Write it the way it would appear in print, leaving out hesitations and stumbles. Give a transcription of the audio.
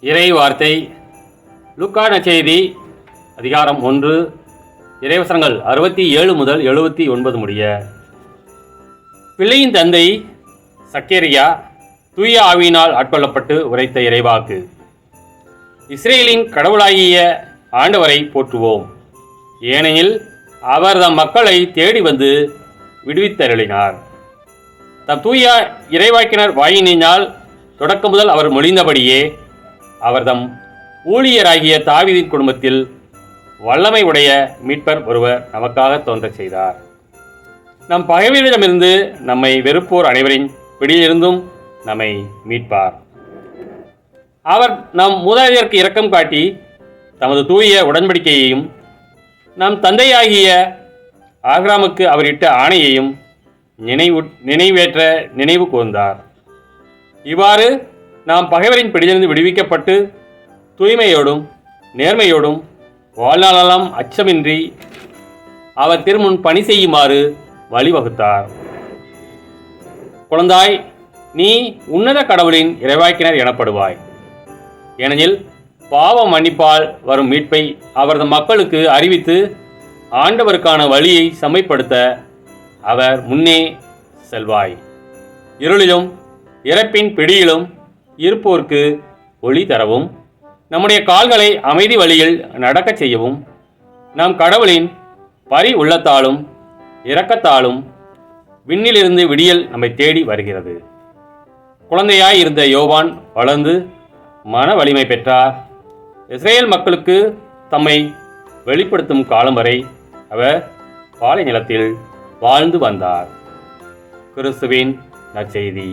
இறை வார்த்தை லூக்கா நற்செய்தி அதிகாரம் 1 இறைவசனங்கள் 67 முதல் 79 முடிய. பிள்ளையின் தந்தை சக்கேரியா தூய ஆவியினால் ஆட்கொள்ளப்பட்டு உரைத்த இறைவாக்கு. இஸ்ரேலின் கடவுளாகிய ஆண்டவரை போற்றுவோம், ஏனெனில் அவர் தம் மக்களை தேடி வந்து விடுவித்தருளினார். தம் தூய இறைவாக்கினர் வாயினால் தொடக்கம் முதல் அவர் மொழிந்தபடியே அவர் தம் ஊழியராகிய தாவீதின் குடும்பத்தில் வல்லமை உடைய மீட்பர் ஒருவர் நமக்காக தோன்றச் செய்தார். நம் பகைவரிடமிருந்து நம்மை வெறுப்போர் அனைவரின் பிடியிலிருந்தும் நம்மை மீட்பார். அவர் நம் மூதாதையருக்கு இரக்கம் காட்டி தமது தூய உடன்படிக்கையையும் நம் தந்தையாகிய ஆபிரகாமுக்கு அவர் இட்ட ஆணையையும் நினைவேற்ற நினைவு கூர்ந்தார். இவ்வாறு நாம் பகைவரின் பிடியிலிருந்து விடுவிக்கப்பட்டு தூய்மையோடும் நேர்மையோடும் வாழ்நாளெல்லாம் அச்சமின்றி அவர் திருமுன் பணி செய்யுமாறு வழிவகுத்தார். குழந்தாய், நீ உன்னத கடவுளின் இறைவாக்கினர் எனப்படுவாய், ஏனெனில் பாவ மன்னிப்பால் வரும் மீட்பை அவரது மக்களுக்கு அறிவித்து ஆண்டவருக்கான வழியை செம்மைப்படுத்த அவர் முன்னே செல்வாய். இருளிலும் இறப்பின் பிடியிலும் இருப்போர்க்கு ஒளி தரவும், நம்முடைய கால்களை அமைதி வழியில் நடக்கச் செய்யவும் நம் கடவுளின் பரி உள்ளத்தாலும் இரக்கத்தாலும் விண்ணிலிருந்து விடியல் நம்மை தேடி வருகிறது. குழந்தையாய் இருந்த யோவான் வளர்ந்து மன வலிமை பெற்றார். இஸ்ரேல் மக்களுக்கு தம்மை வெளிப்படுத்தும் காலம் வரை அவர் பாலை நிலத்தில் வாழ்ந்து வந்தார். கிறிஸ்துவின் நற்செய்தி.